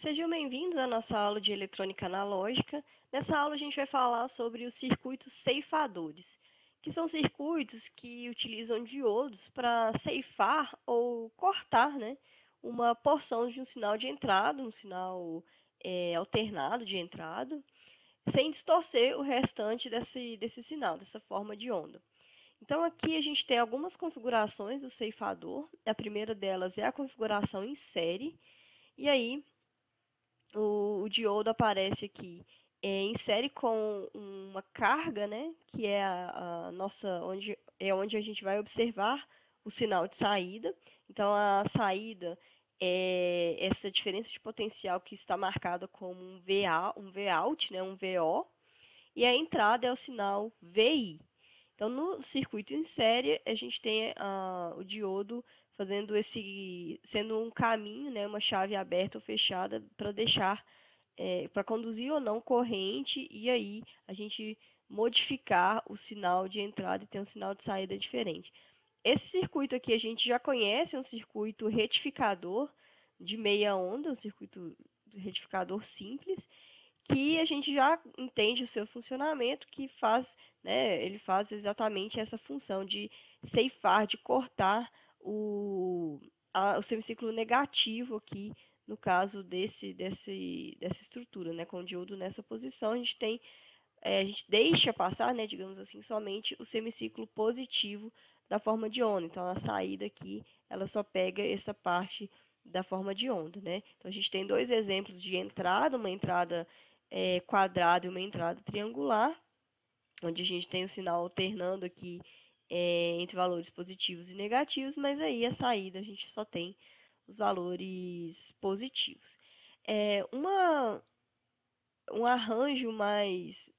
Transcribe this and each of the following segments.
Sejam bem-vindos à nossa aula de eletrônica analógica. Nessa aula a gente vai falar sobre os circuitos ceifadores, que são circuitos que utilizam diodos para ceifar ou cortar, né, uma porção de um sinal de entrada, um sinal alternado de entrada, sem distorcer o restante desse sinal, dessa forma de onda. Então aqui a gente tem algumas configurações do ceifador. A primeira delas é a configuração em série, e aí o diodo aparece aqui em série com uma carga, né, que é a nossa, onde a gente vai observar o sinal de saída. Então, a saída é essa diferença de potencial que está marcada como um VA, um Vout, né, um VO, e a entrada é o sinal VI. Então, no circuito em série, a gente tem o diodo fazendo sendo um caminho, né, uma chave aberta ou fechada para deixar, para conduzir ou não corrente, e aí a gente modificar o sinal de entrada e ter um sinal de saída diferente. Esse circuito aqui a gente já conhece, é um circuito retificador de meia onda, um circuito retificador simples, que a gente já entende o seu funcionamento, que faz, né, ele faz exatamente essa função de ceifar, de cortar o semiciclo negativo aqui, no caso dessa estrutura, né, com o diodo nessa posição, a gente deixa passar, né, digamos assim, somente o semiciclo positivo da forma de onda. Então, a saída aqui, ela só pega essa parte da forma de onda, né? Então, a gente tem dois exemplos de entrada, uma entrada quadrada e uma entrada triangular, onde a gente tem o sinal alternando aqui entre valores positivos e negativos, mas aí a saída a gente só tem os valores positivos. Um arranjo mais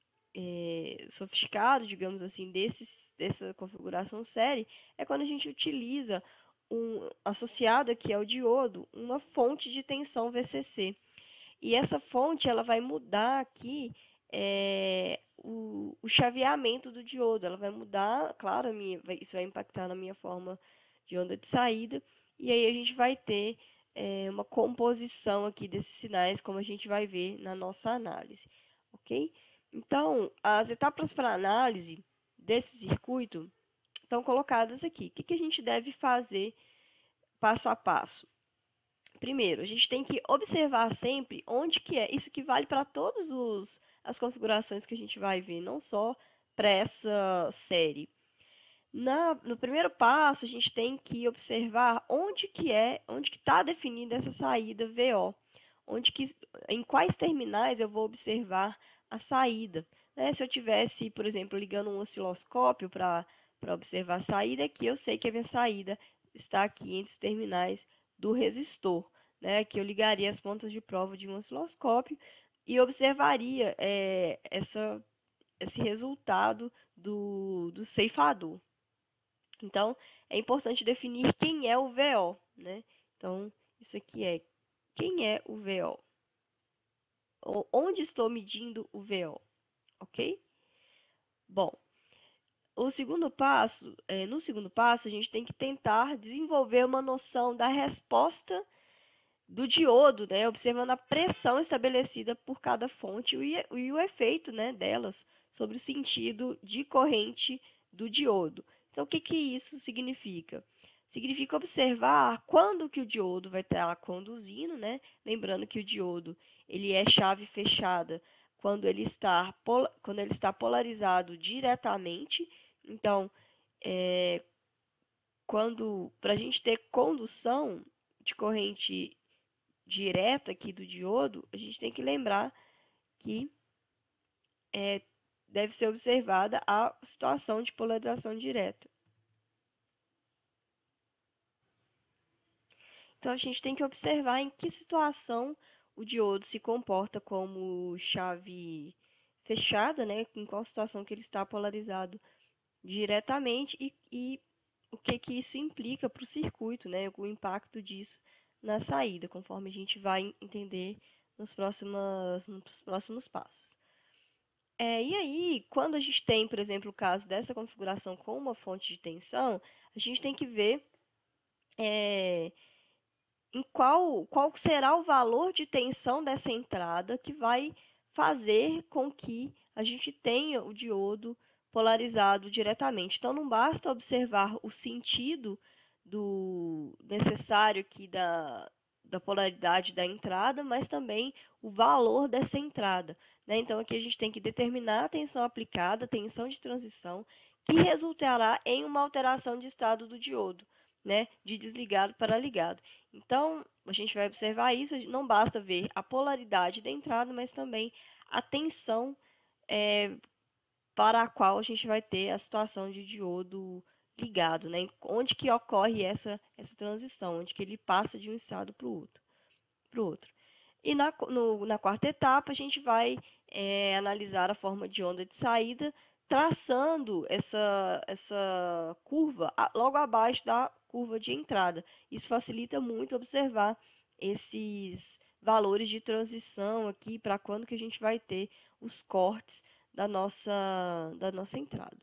sofisticado, digamos assim, dessa configuração série, é quando a gente utiliza associado aqui ao diodo, uma fonte de tensão VCC. E essa fonte ela vai mudar aqui o chaveamento do diodo. Ela vai mudar, claro, isso vai impactar na minha forma de onda de saída. E aí a gente vai ter uma composição aqui desses sinais, como a gente vai ver na nossa análise. Ok? Então, as etapas para análise desse circuito estão colocadas aqui. O que a gente deve fazer passo a passo? Primeiro, a gente tem que observar sempre onde que é. Isso que vale para todas as configurações que a gente vai ver, não só para essa série. No primeiro passo, a gente tem que observar onde que está definida essa saída VO. Em quais terminais eu vou observar a saída. Né? Se eu tivesse, por exemplo, ligando um osciloscópio para observar a saída, aqui eu sei que a minha saída está aqui entre os terminais do resistor. Né? Que eu ligaria as pontas de prova de um osciloscópio e observaria esse resultado do ceifador. Então, é importante definir quem é o VO, né? Então, isso aqui é quem é o VO? Onde estou medindo o VO, ok? Bom, no segundo passo, a gente tem que tentar desenvolver uma noção da resposta do diodo, né? Observando a pressão estabelecida por cada fonte e o efeito, né, delas sobre o sentido de corrente do diodo. Então, o que isso significa? Significa observar quando que o diodo vai estar conduzindo, né? Lembrando que o diodo ele é chave fechada quando ele está polarizado diretamente. Então, para a gente ter condução de corrente direta aqui do diodo, a gente tem que lembrar que deve ser observada a situação de polarização direta. Então, a gente tem que observar em que situação o diodo se comporta como chave fechada, né? Em qual situação que ele está polarizado diretamente e o que isso implica para o circuito, né? O impacto disso na saída, conforme a gente vai entender nos próximos passos. E aí, quando a gente tem, por exemplo, o caso dessa configuração com uma fonte de tensão, a gente tem que ver em qual será o valor de tensão dessa entrada que vai fazer com que a gente tenha o diodo polarizado diretamente. Então, não basta observar o sentido do necessário aqui da polaridade da entrada, mas também o valor dessa entrada, né? Então, aqui a gente tem que determinar a tensão aplicada, a tensão de transição, que resultará em uma alteração de estado do diodo, né? De desligado para ligado. Então, a gente vai observar isso, não basta ver a polaridade da entrada, mas também a tensão para a qual a gente vai ter a situação de diodo ligado, né? Onde que ocorre essa transição, onde que ele passa de um estado para o outro. E na quarta etapa, a gente vai analisar a forma de onda de saída, traçando essa curva logo abaixo da curva de entrada. Isso facilita muito observar esses valores de transição aqui para quando que a gente vai ter os cortes da nossa entrada.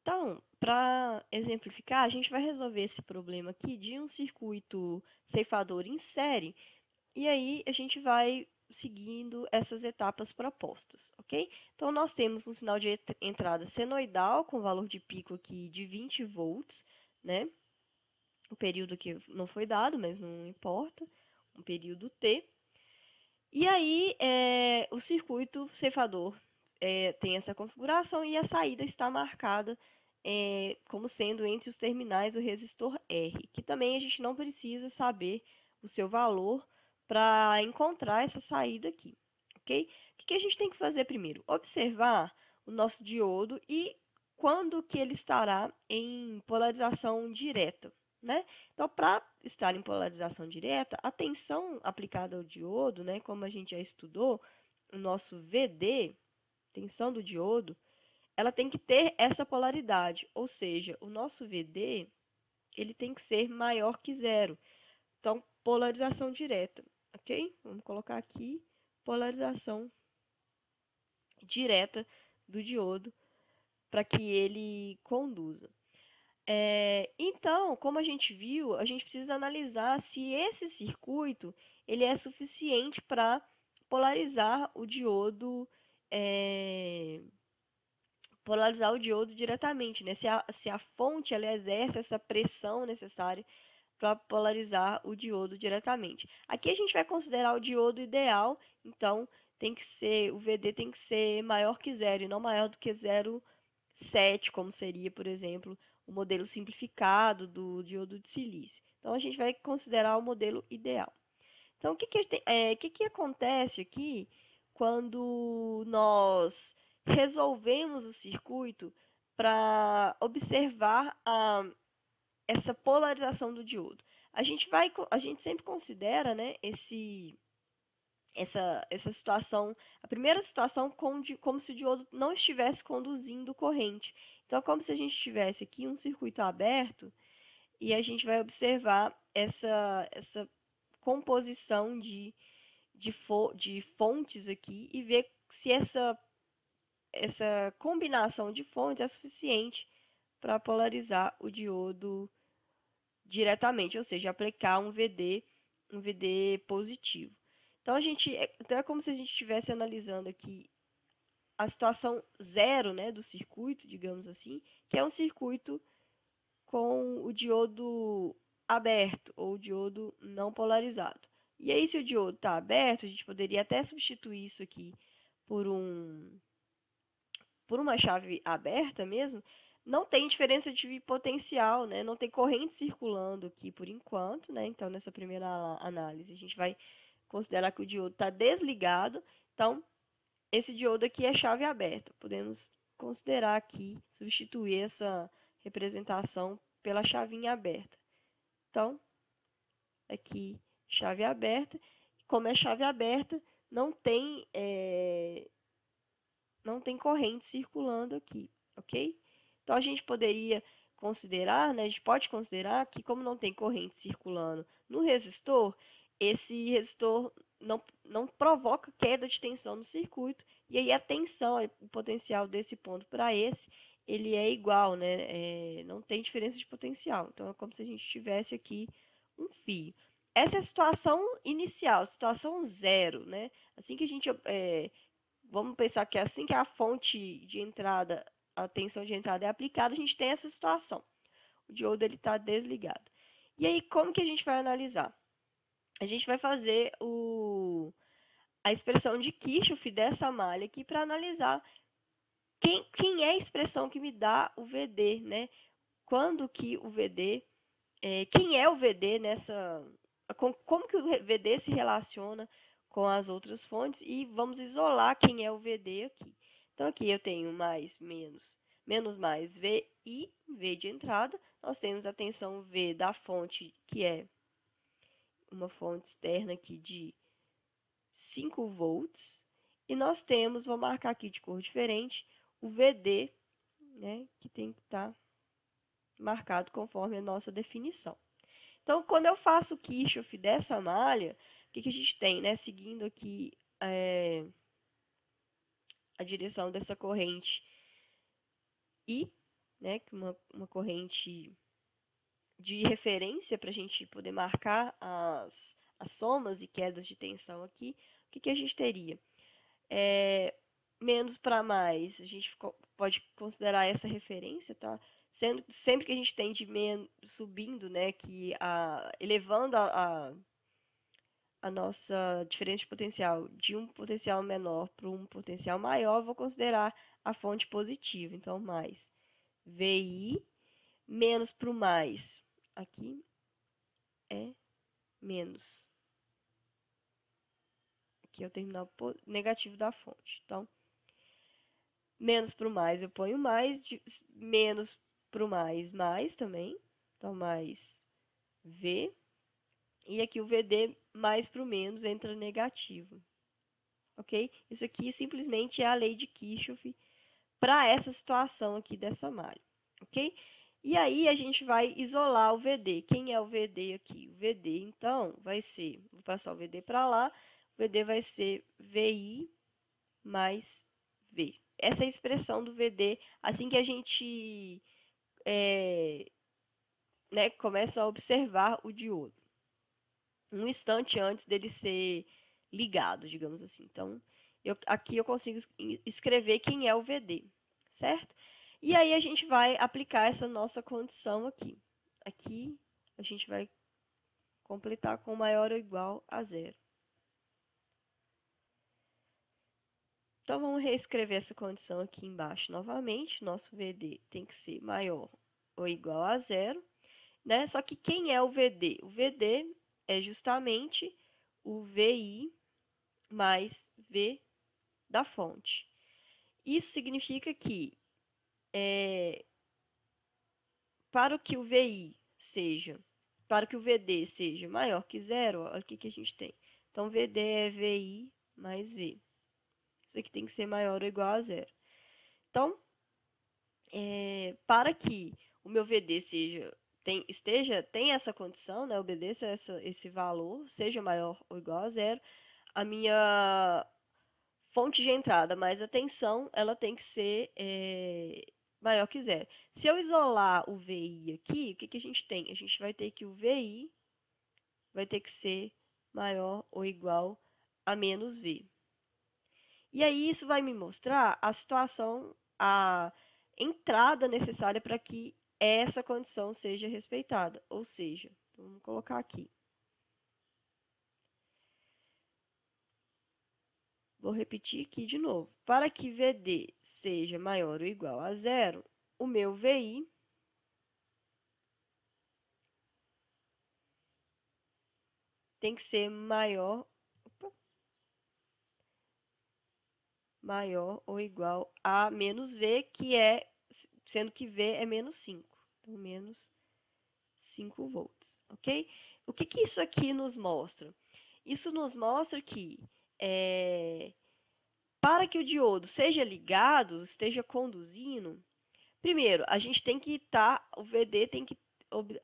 Então, para exemplificar, a gente vai resolver esse problema aqui de um circuito ceifador em série, e aí a gente vai seguindo essas etapas propostas, ok? Então, nós temos um sinal de entrada senoidal com valor de pico aqui de 20 volts, né? O período que não foi dado, mas não importa, um período T. E aí, o circuito ceifador tem essa configuração e a saída está marcada como sendo entre os terminais o resistor R, que também a gente não precisa saber o seu valor para encontrar essa saída aqui, ok? O que a gente tem que fazer primeiro? Observar o nosso diodo e quando que ele estará em polarização direta, né? Então, para estar em polarização direta, a tensão aplicada ao diodo, né, como a gente já estudou, o nosso VD, tensão do diodo, ela tem que ter essa polaridade, ou seja, o nosso VD ele tem que ser maior que zero. Então, polarização direta, ok? Vamos colocar aqui polarização direta do diodo para que ele conduza. Então, como a gente viu, a gente precisa analisar se esse circuito ele é suficiente para polarizar o diodo diretamente, né? Se a fonte ela exerce essa pressão necessária para polarizar o diodo diretamente. Aqui a gente vai considerar o diodo ideal, então o VD tem que ser maior que zero e não maior do que 0,7, como seria, por exemplo, o modelo simplificado do diodo de silício. Então a gente vai considerar o modelo ideal. Então o que acontece aqui quando nós resolvemos o circuito para observar essa polarização do diodo? A gente sempre considera, né, essa situação, a primeira situação como se o diodo não estivesse conduzindo corrente. Então, é como se a gente tivesse aqui um circuito aberto e a gente vai observar essa composição de fontes aqui e ver se essa combinação de fontes é suficiente para polarizar o diodo diretamente, ou seja, aplicar um VD positivo. Então, é como se a gente estivesse analisando aqui a situação zero, né, do circuito, digamos assim, que é um circuito com o diodo aberto ou o diodo não polarizado. E aí, se o diodo está aberto, a gente poderia até substituir isso aqui por uma chave aberta mesmo, não tem diferença de potencial, né? Não tem corrente circulando aqui por enquanto, né? Então, nessa primeira análise, a gente vai considerar que o diodo está desligado. Então, esse diodo aqui é chave aberta. Podemos considerar aqui, substituir essa representação pela chavinha aberta. Então, aqui, chave aberta. Como é chave aberta, não tem corrente circulando aqui, ok? Então, a gente poderia considerar, né, a gente pode considerar que como não tem corrente circulando no resistor, esse resistor não provoca queda de tensão no circuito, e aí a tensão, o potencial desse ponto para esse, ele é igual, né? Não tem diferença de potencial. Então, é como se a gente tivesse aqui um fio. Essa é a situação inicial, situação zero, né? Assim que a gente, vamos pensar que assim que a fonte de entrada, a tensão de entrada é aplicada, a gente tem essa situação. O diodo está desligado. E aí, como que a gente vai analisar? A gente vai fazer a expressão de Kirchhoff dessa malha aqui para analisar quem é a expressão que me dá o VD, né? Quando que o VD, quem é o VD nessa, como que o VD se relaciona com as outras fontes e vamos isolar quem é o VD aqui. Então aqui eu tenho mais, menos, menos mais VI, V de entrada, nós temos a tensão V da fonte, que é uma fonte externa aqui de 5 volts, e nós temos, vou marcar aqui de cor diferente, o VD, né, que tem que estar marcado conforme a nossa definição. Então, quando eu faço o Kirchhoff dessa malha, o que a gente tem, né? Seguindo aqui a direção dessa corrente I, né? Uma corrente de referência para a gente poder marcar as somas e quedas de tensão aqui. O que a gente teria? Menos para mais, a gente pode considerar essa referência, tá? Sempre que a gente tem de menos subindo, né, elevando a nossa diferença de potencial de um potencial menor para um potencial maior, vou considerar a fonte positiva. Então, mais VI menos para o mais. Aqui é menos. Aqui é o terminal negativo da fonte. Então, menos para o mais eu ponho mais, menos para o mais também. Então, mais V. E aqui o VD mais para o menos entra negativo. Ok? Isso aqui simplesmente é a lei de Kirchhoff para essa situação aqui dessa malha. Ok? E aí a gente vai isolar o VD. Quem é o VD aqui? O VD, então, vai ser, vou passar o VD para lá, o VD vai ser VI mais V. Essa é a expressão do VD assim que a gente começa a observar o diodo. Um instante antes dele ser ligado, digamos assim. Então, aqui eu consigo escrever quem é o VD, certo? E aí a gente vai aplicar essa nossa condição aqui. Aqui a gente vai completar com maior ou igual a zero. Então, vamos reescrever essa condição aqui embaixo novamente. Nosso VD tem que ser maior ou igual a zero, né? Só que quem é o VD? O VD é justamente o VI mais V da fonte. Isso significa que para que o VI seja, para que o VD seja maior que zero, olha o que a gente tem. Então, VD é VI mais V. Isso aqui tem que ser maior ou igual a zero. Então, para que o meu VD tenha essa condição, né, obedeça esse valor, seja maior ou igual a zero, a minha fonte de entrada mais a tensão, ela tem que ser maior que zero. Se eu isolar o VI aqui, o que a gente tem? A gente vai ter que o VI vai ter que ser maior ou igual a menos V. E aí isso vai me mostrar a situação, a entrada necessária para que essa condição seja respeitada. Ou seja, vamos colocar aqui. Vou repetir aqui de novo. Para que VD seja maior ou igual a zero, o meu VI tem que ser maior ou igual a menos V, sendo que V é menos 5. Então, menos 5 volts, ok? O que isso aqui nos mostra? Isso nos mostra que para que o diodo seja ligado, esteja conduzindo, primeiro, a gente tem que o VD tem que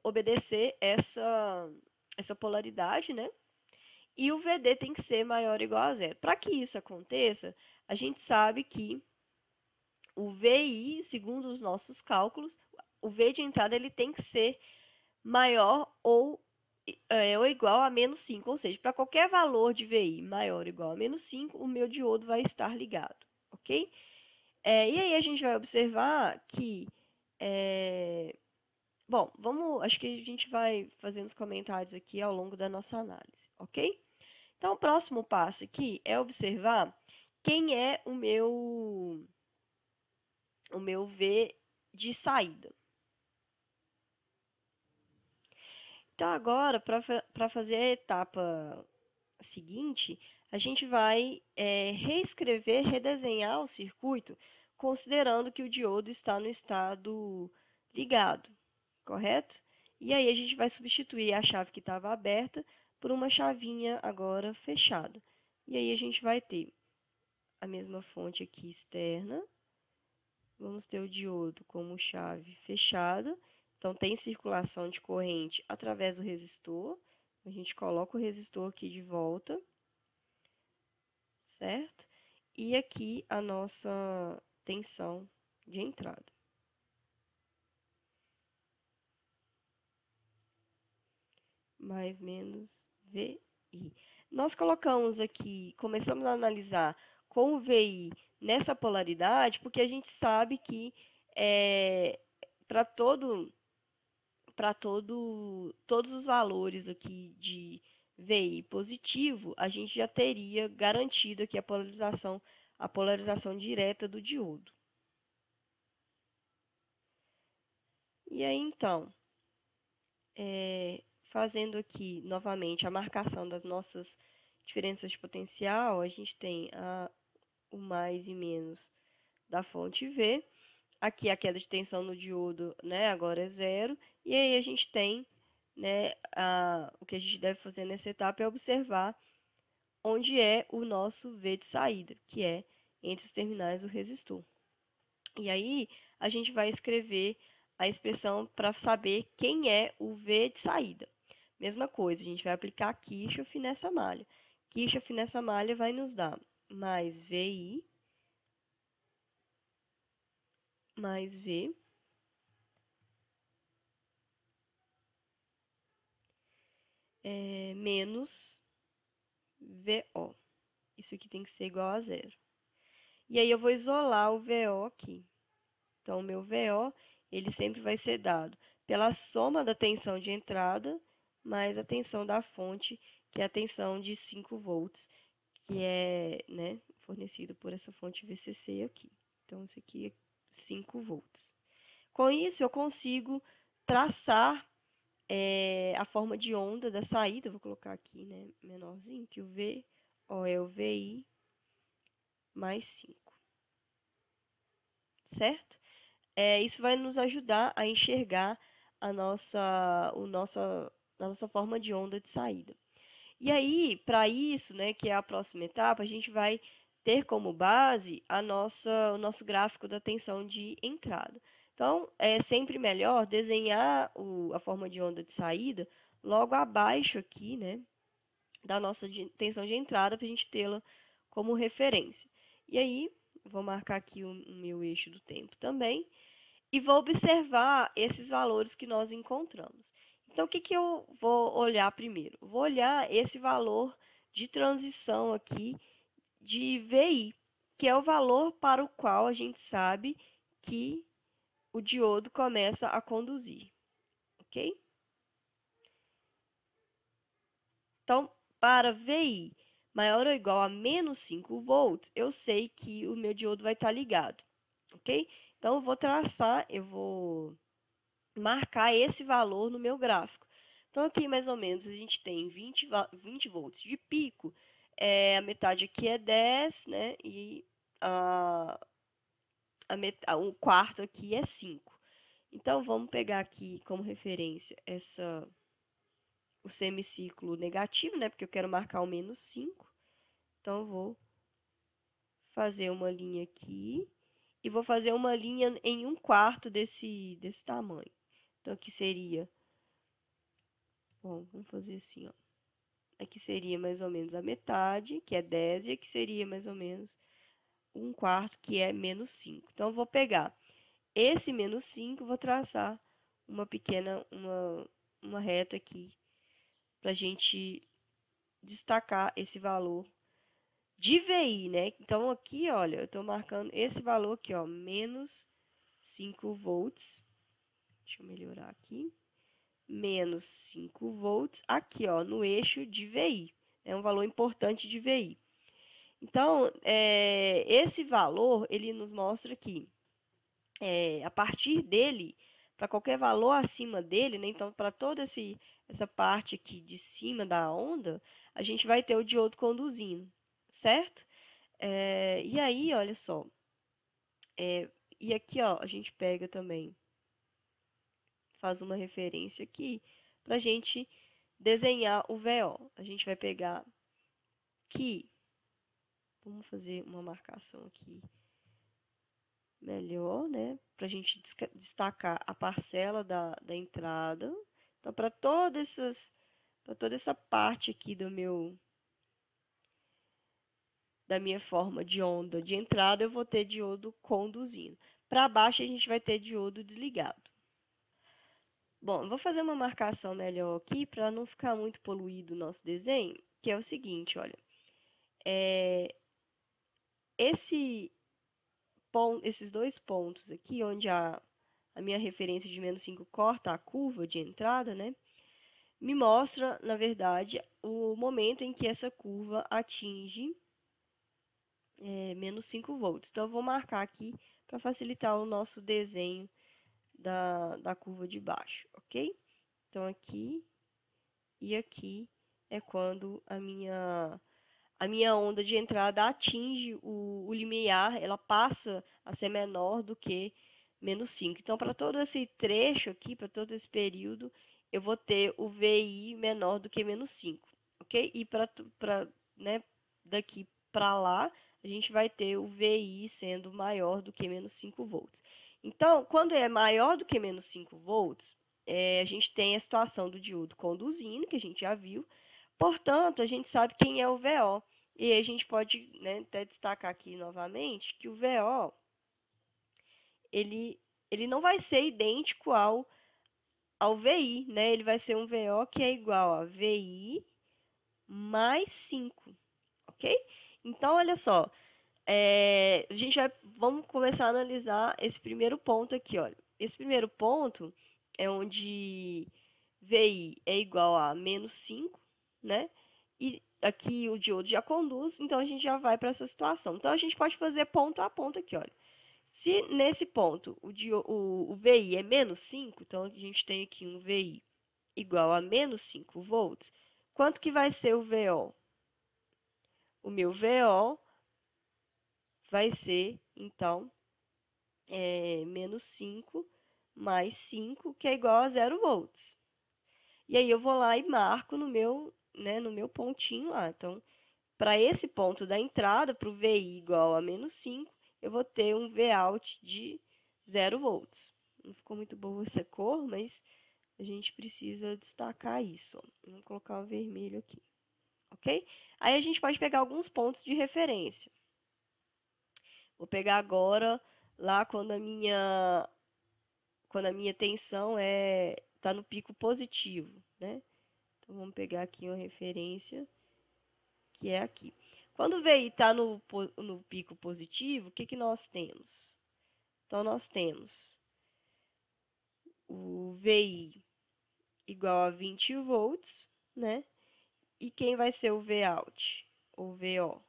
obedecer essa polaridade, né? E o VD tem que ser maior ou igual a zero. Para que isso aconteça, a gente sabe que o VI, segundo os nossos cálculos, o V de entrada ele tem que ser maior ou igual a menos 5, ou seja, para qualquer valor de VI maior ou igual a menos 5, o meu diodo vai estar ligado, ok? E aí a gente vai observar que, bom, acho que a gente vai fazendo os comentários aqui ao longo da nossa análise, ok? Então, o próximo passo aqui é observar quem é o meu V de saída. Então, agora, para fazer a etapa seguinte, a gente vai reescrever, redesenhar o circuito, considerando que o diodo está no estado ligado, correto? E aí a gente vai substituir a chave que estava aberta por uma chavinha agora fechada. E aí a gente vai ter a mesma fonte aqui externa. Vamos ter o diodo como chave fechada. Então, tem circulação de corrente através do resistor. A gente coloca o resistor aqui de volta, certo? E aqui a nossa tensão de entrada. Mais menos VI. Nós colocamos aqui, começamos a analisar com o VI nessa polaridade, porque a gente sabe que para todos os valores aqui de VI positivo, a gente já teria garantido aqui a polarização direta do diodo. E aí, então, fazendo aqui novamente a marcação das nossas diferenças de potencial, a gente tem o mais e menos da fonte V. Aqui a queda de tensão no diodo, né, agora é zero. E aí a gente tem, né, o que a gente deve fazer nessa etapa é observar onde é o nosso V de saída, que é entre os terminais do resistor. E aí a gente vai escrever a expressão para saber quem é o V de saída. Mesma coisa, a gente vai aplicar Kirchhoff nessa malha. Kirchhoff nessa malha vai nos dar mais VI mais V menos VO. Isso aqui tem que ser igual a zero. E aí eu vou isolar o VO aqui. Então, o meu VO, ele sempre vai ser dado pela soma da tensão de entrada mais a tensão da fonte, que é a tensão de 5 volts, que é, né, fornecida por essa fonte VCC aqui. Então, isso aqui é 5 volts. Com isso, eu consigo traçar a forma de onda da saída. Vou colocar aqui, né, menorzinho, que o VO é o VI mais 5. Certo? Isso vai nos ajudar a enxergar a nossa forma de onda de saída. E aí, para isso, né, que é a próxima etapa, a gente vai ter como base o nosso gráfico da tensão de entrada. Então, é sempre melhor desenhar a forma de onda de saída logo abaixo aqui, né, da nossa tensão de entrada, para a gente tê-la como referência. E aí, vou marcar aqui o meu eixo do tempo também, e vou observar esses valores que nós encontramos. Então, o que eu vou olhar primeiro? Vou olhar esse valor de transição aqui de VI, que é o valor para o qual a gente sabe que o diodo começa a conduzir, ok? Então, para VI maior ou igual a menos 5 volts, eu sei que o meu diodo vai estar ligado, ok? Então, eu vou marcar esse valor no meu gráfico. Então, aqui mais ou menos a gente tem 20 volts de pico, a metade aqui é 10, né? E o quarto aqui é 5. Então, vamos pegar aqui como referência o semiciclo negativo, né? Porque eu quero marcar o menos 5. Então, eu vou fazer uma linha aqui e vou fazer uma linha em 1/4 desse tamanho. Então, aqui seria... Bom, vamos fazer assim, ó. Aqui seria mais ou menos a metade, que é 10, e aqui seria mais ou menos 1 quarto, que é menos 5. Então, eu vou pegar esse menos 5, vou traçar uma uma reta aqui, para a gente destacar esse valor de VI, né? Então, aqui, olha, eu estou marcando esse valor aqui, ó, menos 5 volts. Deixa eu melhorar aqui. Menos 5 volts aqui, ó, no eixo de VI. É um valor importante de VI. Então, esse valor, ele nos mostra que, a partir dele, para qualquer valor acima dele, né, então, para toda essa parte aqui de cima da onda, a gente vai ter o diodo conduzindo, certo? E aí, olha só, e aqui, ó, a gente pega também, faz uma referência aqui, para a gente desenhar o VO. A gente vai pegar que, vamos fazer uma marcação aqui melhor, né? Para a gente destacar a parcela da entrada. Então, para toda essa parte aqui da minha forma de onda de entrada, eu vou ter diodo conduzindo. Para baixo, a gente vai ter diodo desligado. Bom, eu vou fazer uma marcação melhor aqui para não ficar muito poluído o nosso desenho, que é o seguinte, olha. Esses dois pontos aqui, onde a minha referência de menos 5 corta a curva de entrada, né? Me mostra, na verdade, o momento em que essa curva atinge menos 5 volts. Então, eu vou marcar aqui para facilitar o nosso desenho da curva de baixo, ok? Então, aqui e aqui é quando a minha onda de entrada atinge o limiar, ela passa a ser menor do que menos 5. Então, para todo esse trecho aqui, para todo esse período, eu vou ter o VI menor do que menos 5, ok? E né, daqui para lá, a gente vai ter o VI sendo maior do que menos 5 volts. Então, quando é maior do que menos 5 volts, a gente tem a situação do diodo conduzindo, que a gente já viu. Portanto, a gente sabe quem é o VO. E a gente pode, né, até destacar aqui novamente que o VO ele não vai ser idêntico ao VI, né? Ele vai ser um VO que é igual a VI mais 5, ok? Então, olha só, vamos começar a analisar esse primeiro ponto aqui, olha. Esse primeiro ponto é onde VI é igual a menos 5, né? E aqui o diodo já conduz, então a gente já vai para essa situação. Então, a gente pode fazer ponto a ponto aqui, olha. Se nesse ponto o VI é menos 5, então a gente tem aqui um VI igual a menos 5 volts, quanto que vai ser o VO? O meu VO vai ser, então, menos 5 mais 5, que é igual a 0 volts. E aí eu vou lá e marco no meu pontinho lá. Então, para esse ponto da entrada, para o VI igual a menos 5, eu vou ter um Vout de 0 volts. Não ficou muito boa essa cor, mas a gente precisa destacar isso. Vamos colocar o vermelho aqui, ok? Aí a gente pode pegar alguns pontos de referência. Vou pegar agora lá quando a minha tensão está no pico positivo, né? Então, vamos pegar aqui uma referência, que é aqui. Quando o VI está no pico positivo, o que nós temos? Então, nós temos o VI igual a 20 volts, né? E quem vai ser o Vout? O VO.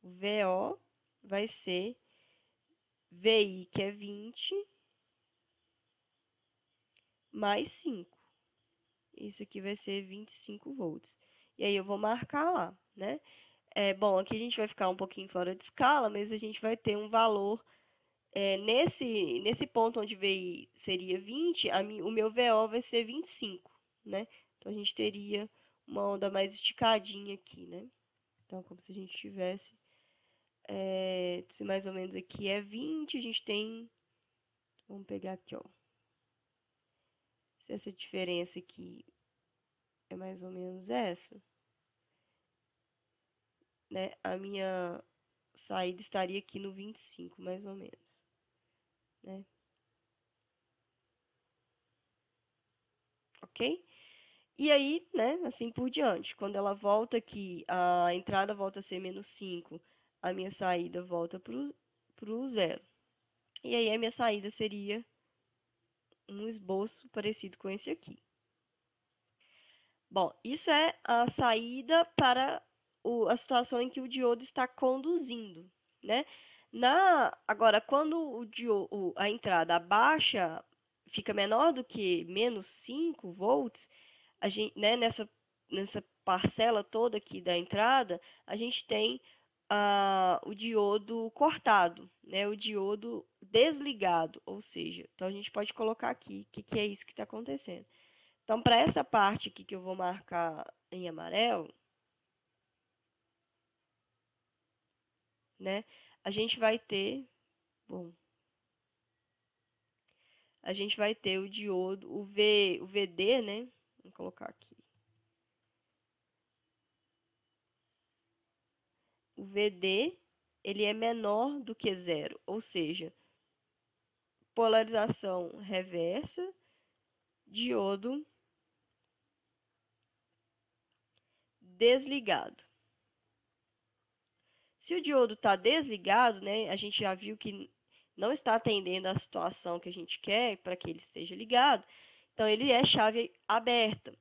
O VO vai ser VI, que é 20, mais 5. Isso aqui vai ser 25 volts. E aí eu vou marcar lá, né? Bom, aqui a gente vai ficar um pouquinho fora de escala, mas a gente vai ter um valor nesse ponto onde VI seria 20, o meu VO vai ser 25, né? Então, a gente teria uma onda mais esticadinha aqui, né? Então, como se a gente tivesse, se mais ou menos aqui é 20, a gente tem, vamos pegar aqui, ó. Se essa diferença aqui é mais ou menos essa, né, a minha saída estaria aqui no 25, mais ou menos, né? Ok? E aí, né, assim por diante. Quando ela volta aqui, a entrada volta a ser -5, a minha saída volta para o zero. E aí a minha saída seria um esboço parecido com esse aqui. Bom, isso é a saída para a situação em que o diodo está conduzindo, né? Agora, quando a entrada abaixa, fica menor do que -5 volts, a gente, né, nessa parcela toda aqui da entrada, a gente tem o diodo cortado, né, o diodo desligado, ou seja, então a gente pode colocar aqui o que é isso que está acontecendo. Então, para essa parte aqui que eu vou marcar em amarelo, né, a gente vai ter, bom, a gente vai ter o diodo, o VD, né, vou colocar aqui, o VD, ele é menor do que zero, ou seja, polarização reversa, diodo desligado. Se o diodo está desligado, né, a gente já viu que não está atendendo à situação que a gente quer para que ele esteja ligado, então ele é chave aberta.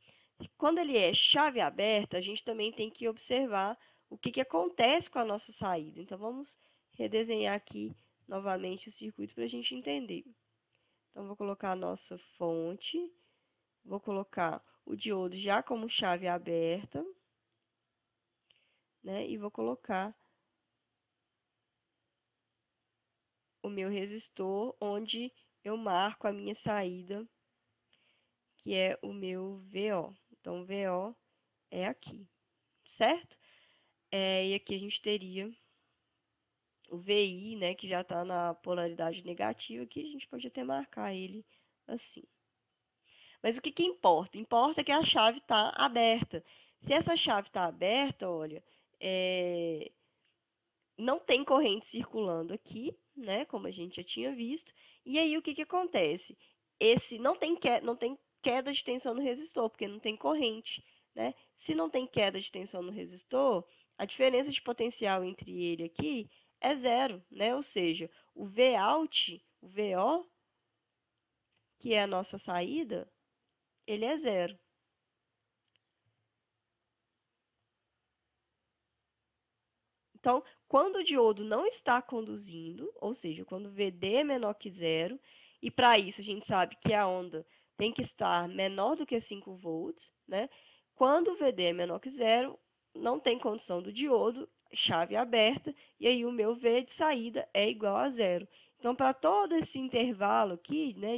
Quando ele é chave aberta, a gente também tem que observar o que acontece com a nossa saída. Então vamos redesenhar aqui novamente o circuito para a gente entender. Então vou colocar a nossa fonte, vou colocar o diodo já como chave aberta, né? E vou colocar o meu resistor onde eu marco a minha saída, que é o meu VO. Então, VO é aqui, certo? E aqui a gente teria o VI, né, que já está na polaridade negativa, que a gente pode até marcar ele assim. Mas o que importa? Importa que a chave está aberta. Se essa chave está aberta, olha, não tem corrente circulando aqui, né, como a gente já tinha visto. E aí o que acontece? Esse não tem queda de tensão no resistor, porque não tem corrente, né? Se não tem queda de tensão no resistor, a diferença de potencial entre ele aqui é zero, né? Ou seja, o Vout, o VO, que é a nossa saída, ele é zero. Então, quando o diodo não está conduzindo, ou seja, quando o VD é menor que zero, e para isso a gente sabe que a onda tem que estar menor do que 5 volts, né? Quando o VD é menor que zero, não tem condição do diodo, chave aberta, e aí o meu V de saída é igual a zero. Então, para todo esse intervalo aqui, né,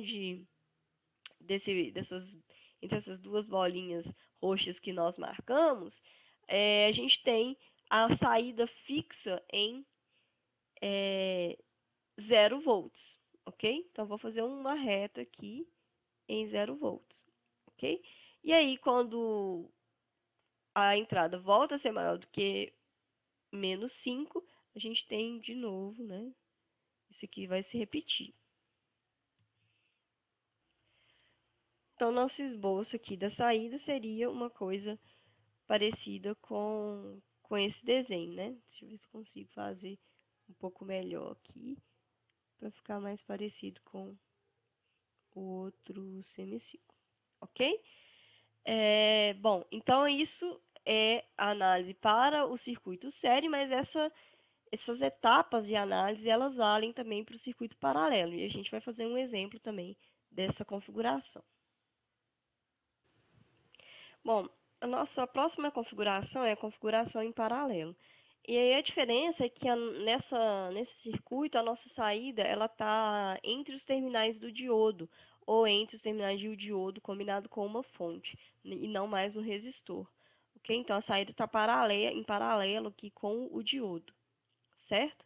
entre essas duas bolinhas roxas que nós marcamos, a gente tem a saída fixa em 0 volts, ok? Então, vou fazer uma reta aqui em 0 volts, ok? E aí, quando a entrada volta a ser maior do que -5, a gente tem de novo, né? Isso aqui vai se repetir. Então, nosso esboço aqui da saída seria uma coisa parecida com esse desenho, né? Deixa eu ver se consigo fazer um pouco melhor aqui, para ficar mais parecido com o outro semicírculo, ok? Bom, então isso é a análise para o circuito série, mas essas etapas de análise, elas valem também para o circuito paralelo, e a gente vai fazer um exemplo também dessa configuração. Bom, a nossa próxima configuração é a configuração em paralelo. E aí a diferença é que nesse circuito, a nossa saída ela está entre os terminais do diodo, ou entre os terminais de diodo combinado com uma fonte, e não mais no resistor. Ok? Então a saída está em paralelo aqui com o diodo, certo?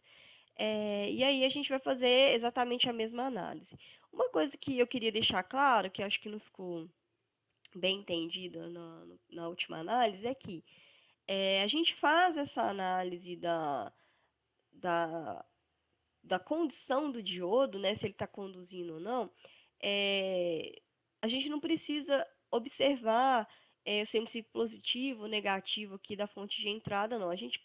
E aí a gente vai fazer exatamente a mesma análise. Uma coisa que eu queria deixar claro, que acho que não ficou bem entendida na última análise, é que A gente faz essa análise da, da condição do diodo, né, se ele está conduzindo ou não, a gente não precisa observar o semiciclo positivo ou negativo aqui da fonte de entrada, não. A gente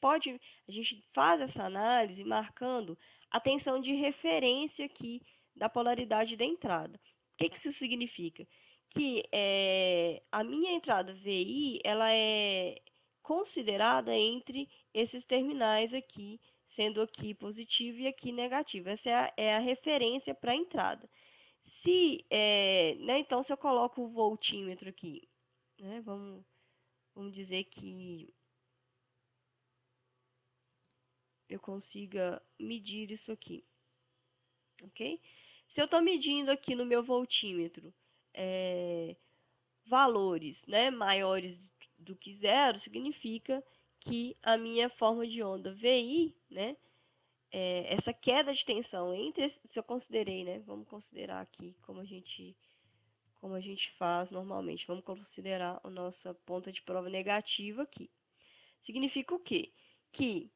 faz essa análise marcando a tensão de referência aqui da polaridade da entrada. O que isso significa? Que a minha entrada VI, ela é considerada entre esses terminais aqui, sendo aqui positivo e aqui negativo. Essa é a referência para a entrada. Né, então, se eu coloco o voltímetro aqui, né, vamos dizer que eu consiga medir isso aqui, ok? Se eu estou medindo aqui no meu voltímetro valores, né, maiores do que zero, significa que a minha forma de onda VI, né, essa queda de tensão entre, se eu considerei, né, vamos considerar aqui como a gente faz normalmente, vamos considerar a nossa ponta de prova negativa aqui. Significa o quê? Que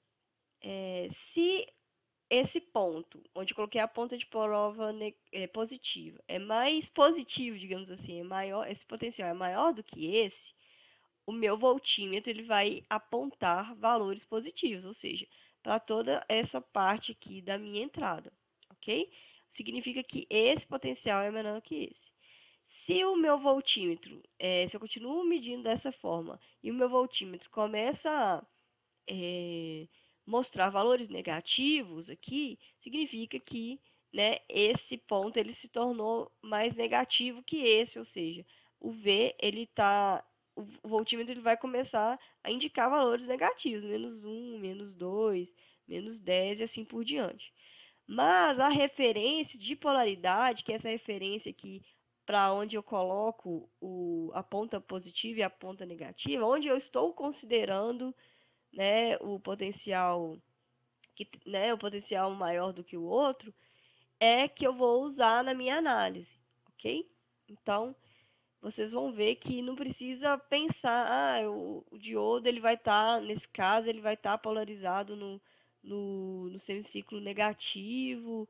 se esse ponto, onde eu coloquei a ponta de prova positiva, é mais positivo, digamos assim, é maior, esse potencial é maior do que esse, o meu voltímetro ele vai apontar valores positivos, ou seja, para toda essa parte aqui da minha entrada, ok? Significa que esse potencial é menor que esse. Se o meu voltímetro, se eu continuo medindo dessa forma e o meu voltímetro começa a mostrar valores negativos aqui, significa que, né, esse ponto ele se tornou mais negativo que esse, ou seja, o V o voltímetro ele vai começar a indicar valores negativos, -1, -2, -10 e assim por diante. Mas a referência de polaridade, que é essa referência aqui para onde eu coloco a ponta positiva e a ponta negativa, onde eu estou considerando, né, o potencial né, o potencial maior do que o outro, é que eu vou usar na minha análise, ok? Então, vocês vão ver que não precisa pensar, o diodo ele vai estar, nesse caso, ele vai estar polarizado no semiciclo negativo,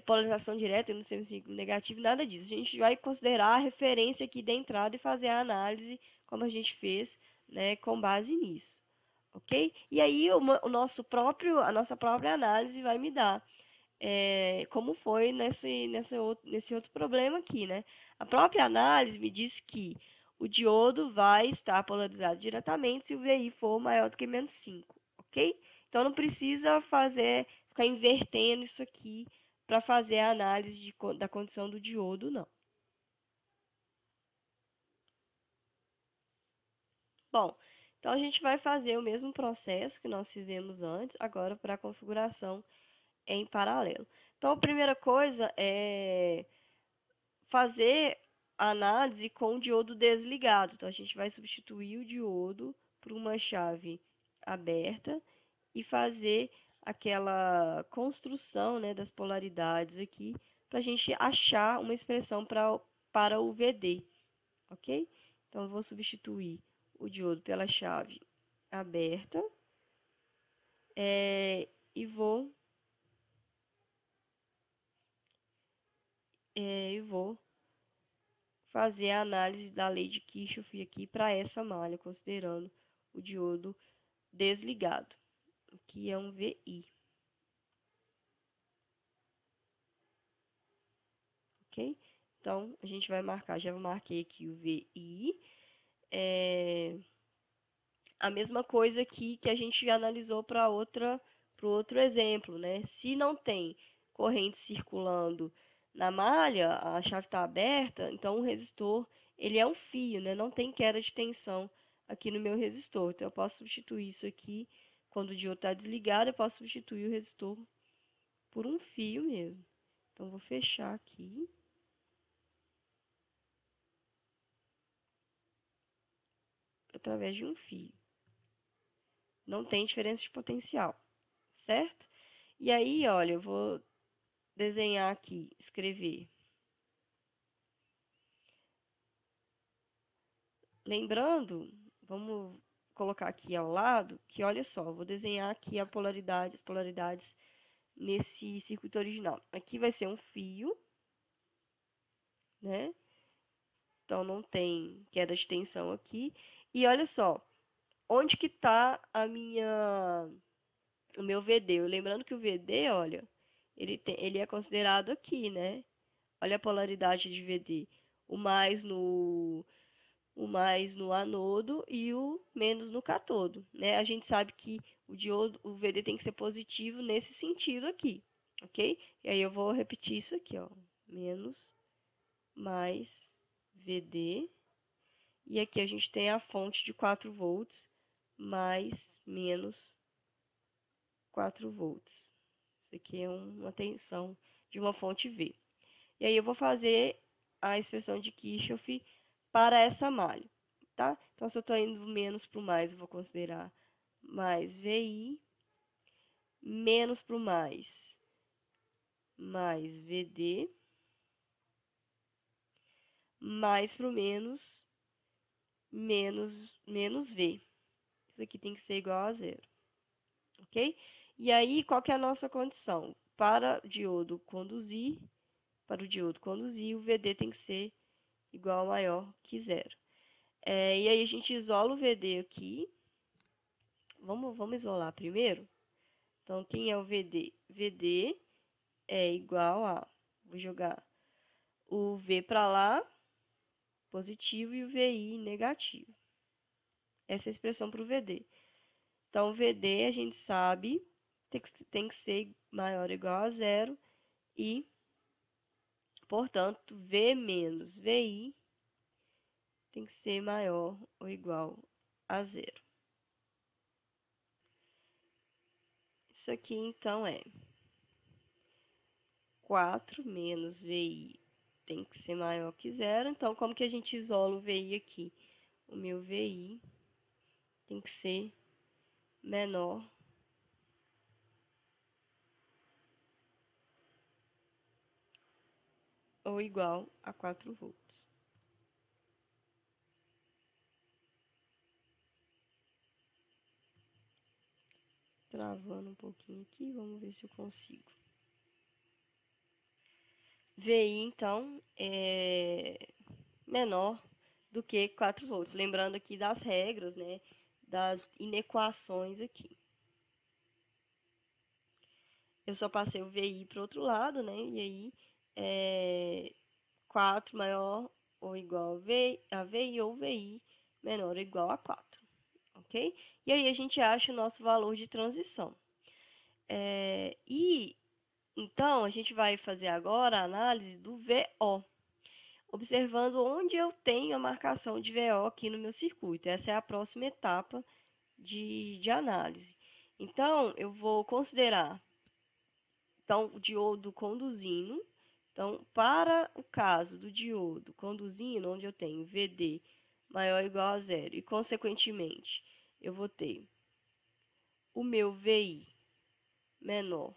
polarização direta no semiciclo negativo, nada disso. A gente vai considerar a referência aqui da entrada e fazer a análise como a gente fez, né, com base nisso, ok? E aí a nossa própria análise vai me dar como foi nesse outro problema aqui, né? A própria análise me diz que o diodo vai estar polarizado diretamente se o VI for maior do que -5, ok? Então não precisa ficar invertendo isso aqui para fazer a análise da condição do diodo, não. Bom, então a gente vai fazer o mesmo processo que nós fizemos antes, agora para a configuração em paralelo. Então, a primeira coisa é fazer a análise com o diodo desligado. Então, a gente vai substituir o diodo por uma chave aberta e fazer aquela construção, né, das polaridades aqui para a gente achar uma expressão para o VD, ok? Então, eu vou substituir o diodo pela chave aberta e vou fazer a análise da lei de Kirchhoff aqui para essa malha, considerando o diodo desligado, que é um VI. Ok? Então, a gente vai marcar, já marquei aqui o VI. A mesma coisa aqui que a gente analisou para o outro exemplo, né? Se não tem corrente circulando na malha, a chave está aberta, então o resistor ele é um fio, né? Não tem queda de tensão aqui no meu resistor. Então eu posso substituir isso aqui, quando o diodo está desligado, eu posso substituir o resistor por um fio mesmo. Então vou fechar aqui. Através de um fio. Não tem diferença de potencial, certo? E aí, olha, eu vou desenhar aqui, escrever. Lembrando, vamos colocar aqui ao lado, que olha só, vou desenhar aqui as polaridades nesse circuito original. Aqui vai ser um fio, né? Então não tem queda de tensão aqui. E olha só, onde que está o meu VD? Lembrando que o VD, olha, ele é considerado aqui, né? Olha a polaridade de VD. O mais no anodo e o menos no cátodo, né? A gente sabe que o VD tem que ser positivo nesse sentido aqui, ok? E aí eu vou repetir isso aqui, ó, menos, mais, VD, e aqui a gente tem a fonte de 4 volts, mais, menos 4 volts. Isso aqui é uma tensão de uma fonte V. E aí eu vou fazer a expressão de Kirchhoff para essa malha, tá? Então, se eu estou indo menos para o mais, eu vou considerar mais VI, menos para o mais VD, mais para o menos V. Isso aqui tem que ser igual a zero, ok? E aí, qual que é a nossa condição? Para o diodo conduzir, o VD tem que ser igual a maior que zero. E aí a gente isola o VD aqui. Vamos isolar primeiro? Então, quem é o VD? VD é igual a... Vou jogar o V para lá, positivo, e o VI negativo. Essa é a expressão para o VD. Então, o VD a gente sabe tem que ser maior ou igual a zero. E, portanto, V menos VI tem que ser maior ou igual a zero. Isso aqui, então, é 4 menos VI tem que ser maior que zero. Então, como que a gente isola o VI aqui? O meu VI tem que ser menor ou igual a 4 volts. Travando um pouquinho aqui, vamos ver se eu consigo. VI, então, é menor do que 4 volts. Lembrando aqui das regras, né, das inequações aqui. Eu só passei o VI para o outro lado, né, e aí 4 maior ou igual a VI ou VI menor ou igual a 4, ok? E aí a gente acha o nosso valor de transição. Então, a gente vai fazer agora a análise do VO, observando onde eu tenho a marcação de VO aqui no meu circuito. Essa é a próxima etapa de análise. Então, eu vou considerar o diodo conduzindo. Então, para o caso do diodo conduzindo, onde eu tenho VD maior ou igual a zero, e, consequentemente, eu vou ter o meu VI menor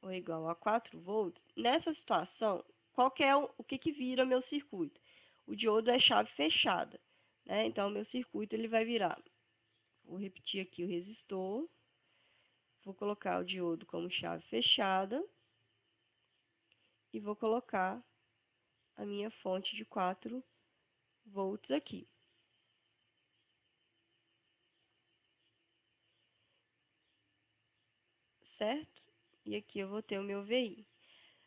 ou igual a 4 volts, nessa situação, qual que é o que vira meu circuito? O diodo é chave fechada, né? Então, o meu circuito ele vai virar. Vou repetir aqui o resistor. Vou colocar o diodo como chave fechada. E vou colocar a minha fonte de 4 volts aqui. Certo? E aqui eu vou ter o meu VI.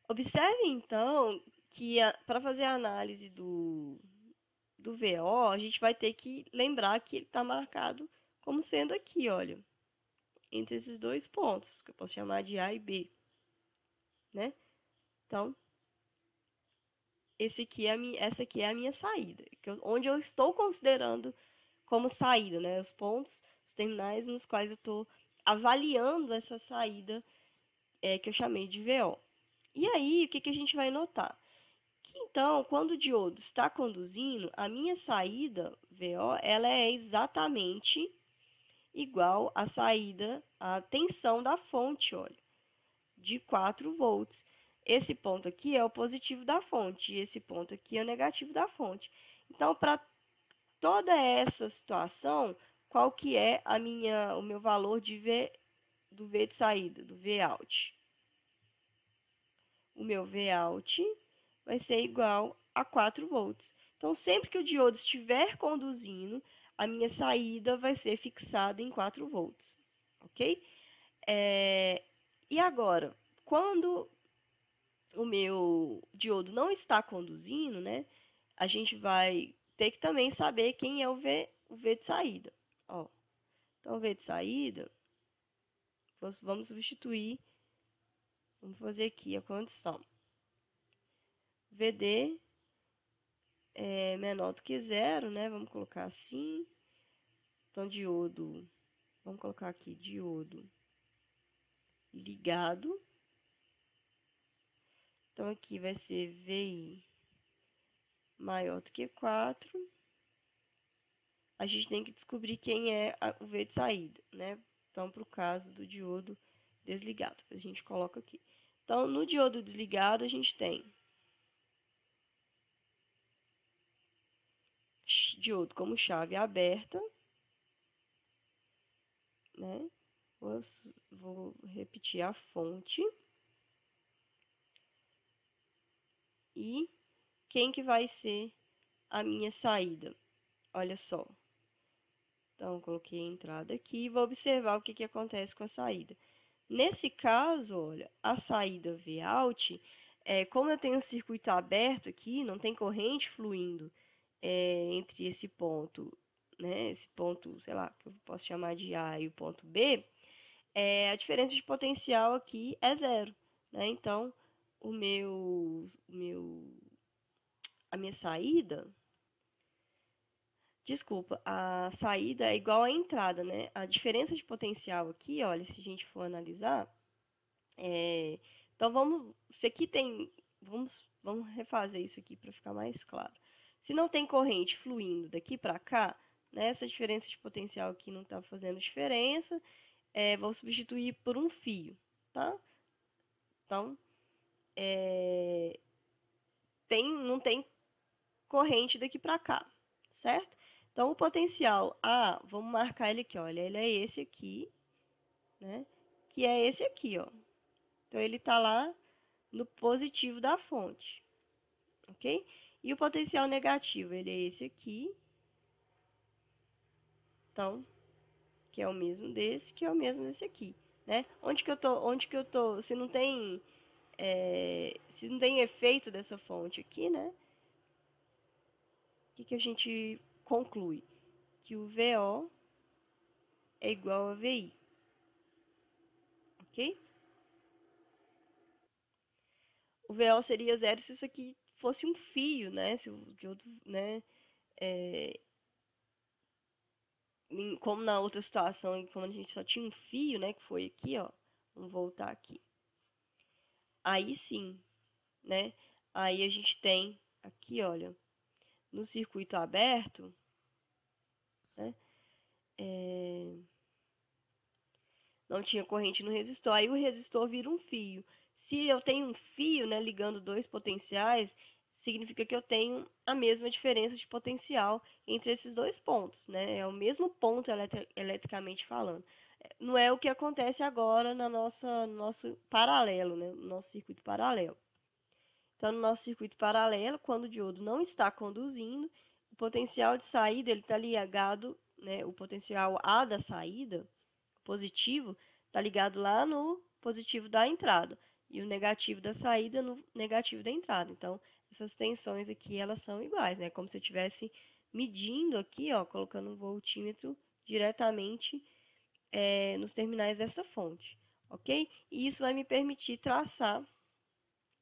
Observe, então, que para fazer a análise do VO, a gente vai ter que lembrar que ele está marcado como sendo aqui, olha, entre esses dois pontos, que eu posso chamar de A e B, né? Então, essa aqui é a minha saída, onde eu estou considerando como saída, né? Os pontos, os terminais nos quais eu estou avaliando essa saída que eu chamei de VO. E aí, o que a gente vai notar? Que então, quando o diodo está conduzindo, a minha saída VO, ela é exatamente igual à saída, à tensão da fonte, olha, de 4 volts. Esse ponto aqui é o positivo da fonte, e esse ponto aqui é o negativo da fonte. Então, para toda essa situação, qual que é o meu valor do V de saída, do Vout? O meu Vout vai ser igual a 4 volts. Então, sempre que o diodo estiver conduzindo, a minha saída vai ser fixada em 4 volts, ok? E agora, quando o meu diodo não está conduzindo, né, a gente vai ter que também saber quem é o V de saída. Ó, então, o V de saída, vamos substituir, vamos fazer aqui a condição. VD é menor do que zero, né? Vamos colocar assim. Então, diodo, vamos colocar aqui, diodo ligado. Então, aqui vai ser VI maior do que 4. A gente tem que descobrir quem é o V de saída, né? Então, para o caso do diodo desligado, a gente coloca aqui. Então, no diodo desligado, a gente tem diodo como chave aberta, né? Vou repetir a fonte. E quem que vai ser a minha saída? Olha só. Então, coloquei a entrada aqui e vou observar o que, que acontece com a saída. Nesse caso, olha, a saída Vout, como eu tenho um circuito aberto aqui, não tem corrente fluindo entre esse ponto, né, esse ponto, sei lá, que eu posso chamar de A e o ponto B, a diferença de potencial aqui é zero, né? Então, a minha saída, desculpa, a saída é igual à entrada, né? A diferença de potencial aqui, olha, se a gente for analisar, então isso aqui vamos refazer isso aqui para ficar mais claro. Se não tem corrente fluindo daqui para cá, né, essa diferença de potencial aqui não está fazendo diferença, vou substituir por um fio, tá? Então, não tem corrente daqui para cá, certo? Então, o potencial A, vamos marcar ele aqui, olha, ele é esse aqui, né? Que é esse aqui, ó. Então, ele está lá no positivo da fonte, ok? E o potencial negativo, ele é esse aqui, então, que é o mesmo desse, que é o mesmo desse aqui, né? Onde que eu tô, se não tem efeito dessa fonte aqui, né? O que a gente conclui? Que o VO é igual a VI, ok? O VO seria zero se isso aqui fosse um fio, né? Se o diodo, né? Como na outra situação, como a gente só tinha um fio, né? Que foi aqui, ó. Vamos voltar aqui. Aí sim, né? Aí a gente tem aqui, olha, no circuito aberto, né? Não tinha corrente no resistor, aí o resistor vira um fio. Se eu tenho um fio, né, ligando dois potenciais, significa que eu tenho a mesma diferença de potencial entre esses dois pontos, né? É o mesmo ponto eletricamente falando. Não é o que acontece agora no nosso paralelo, né? No nosso circuito paralelo. Então, no nosso circuito paralelo, quando o diodo não está conduzindo, o potencial de saída ele está ligado, né? O potencial A da saída positivo está ligado lá no positivo da entrada e o negativo da saída no negativo da entrada. Então, essas tensões aqui elas são iguais, né? Como se eu estivesse medindo aqui, ó, colocando um voltímetro diretamente nos terminais dessa fonte, ok? E isso vai me permitir traçar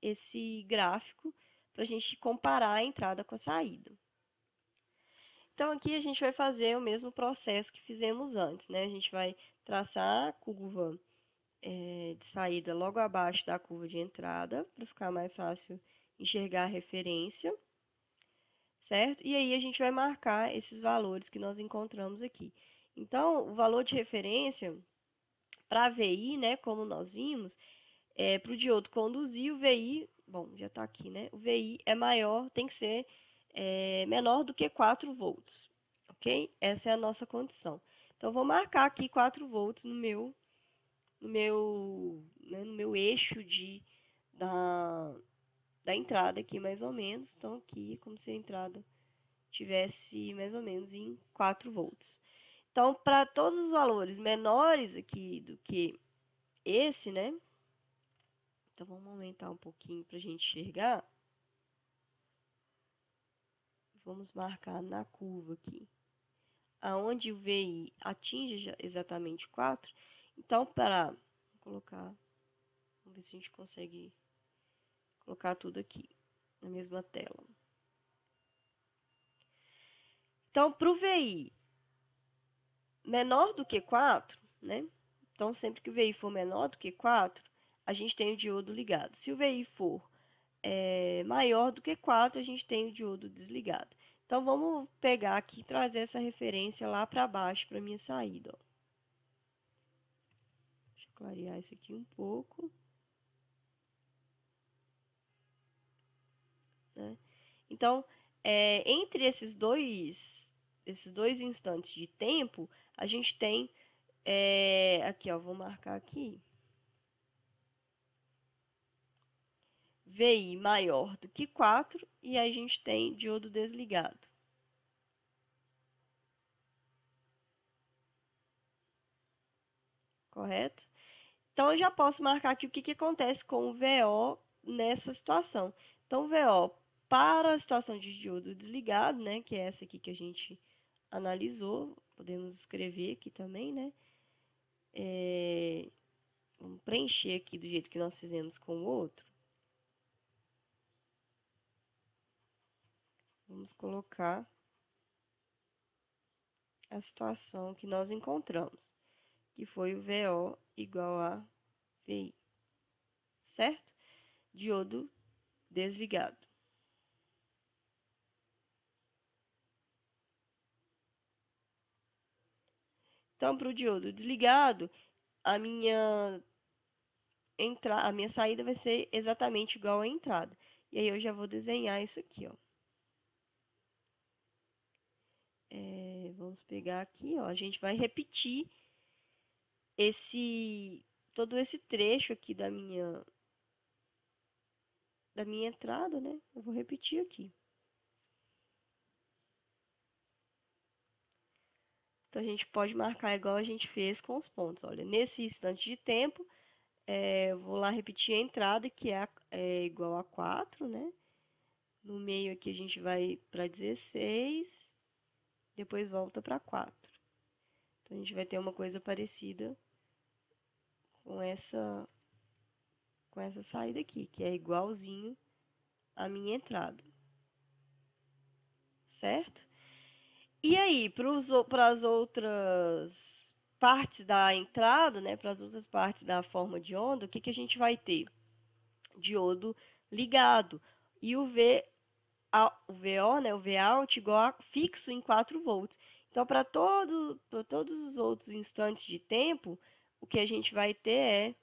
esse gráfico para a gente comparar a entrada com a saída. Então, aqui a gente vai fazer o mesmo processo que fizemos antes, né? A gente vai traçar a curva de saída logo abaixo da curva de entrada, para ficar mais fácil enxergar a referência, certo? E aí a gente vai marcar esses valores que nós encontramos aqui. Então, o valor de referência para VI, né, como nós vimos, para o diodo conduzir, o VI, bom, já está aqui, né? O VI é maior, tem que ser menor do que 4 volts, ok? Essa é a nossa condição. Então, eu vou marcar aqui 4 volts no meu eixo da entrada aqui, mais ou menos. Então, aqui, como se a entrada tivesse mais ou menos em 4 volts. Então, para todos os valores menores aqui do que esse, né? Então, vamos aumentar um pouquinho para a gente enxergar. Vamos marcar na curva aqui, aonde o VI atinge exatamente 4. Então, vou colocar, vamos ver se a gente consegue colocar tudo aqui na mesma tela. Então, para o VI menor do que 4, né? Então, sempre que o VI for menor do que 4, a gente tem o diodo ligado. Se o VI for maior do que 4, a gente tem o diodo desligado. Então, vamos pegar aqui e trazer essa referência lá para baixo para a minha saída. Ó. Deixa eu clarear isso aqui um pouco. Né? Então, entre esses dois instantes de tempo, a gente tem aqui, ó, vou marcar aqui, VI maior do que 4 e a gente tem diodo desligado. Correto? Então, eu já posso marcar aqui o que acontece com o VO nessa situação. Então, o VO para a situação de diodo desligado, né, que é essa aqui que a gente analisou, podemos escrever aqui também, né? Vamos preencher aqui do jeito que nós fizemos com o outro. Vamos colocar a situação que nós encontramos, que foi o VO igual a VI, certo? Diodo desligado. Então, para o diodo desligado, a minha saída vai ser exatamente igual à entrada. E aí eu já vou desenhar isso aqui, ó. Vamos pegar aqui, ó. A gente vai repetir todo esse trecho aqui da minha entrada, né? Eu vou repetir aqui. Então, a gente pode marcar igual a gente fez com os pontos. Olha, nesse instante de tempo, eu vou lá repetir a entrada, que é igual a 4, né? No meio aqui a gente vai para 16, depois volta para 4. Então, a gente vai ter uma coisa parecida com essa saída aqui, que é igualzinho à minha entrada. Certo? E aí, para as outras partes da entrada, né, para as outras partes da forma de onda, o que a gente vai ter? Diodo ligado. E o VO, né, o Vout igual a fixo em 4 volts. Então, para todos os outros instantes de tempo, o que a gente vai ter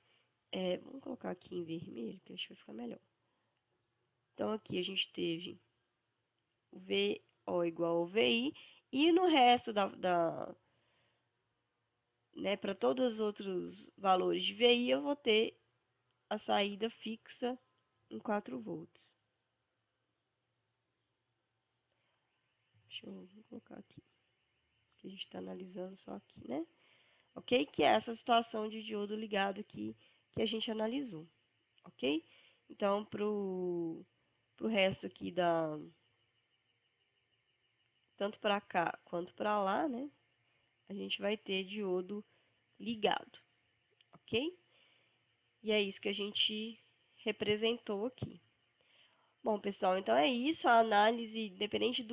vamos colocar aqui em vermelho, que acho que vai ficar melhor. Então, aqui a gente teve o VO igual ao VI, e no resto né, para todos os outros valores de VI, eu vou ter a saída fixa em 4 volts. Deixa eu colocar aqui, que a gente está analisando só aqui, né? Ok? Que é essa situação de diodo ligado aqui que a gente analisou, ok? Então, para o resto aqui tanto para cá quanto para lá, né? A gente vai ter diodo ligado, ok? E é isso que a gente representou aqui. Bom, pessoal, então é isso. A análise, independente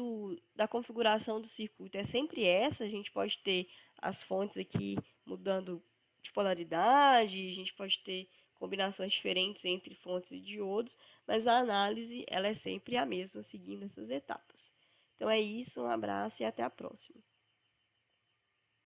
da configuração do circuito, é sempre essa. A gente pode ter as fontes aqui mudando de polaridade, a gente pode ter combinações diferentes entre fontes e diodos, mas a análise ela é sempre a mesma, seguindo essas etapas. Então é isso, um abraço e até a próxima.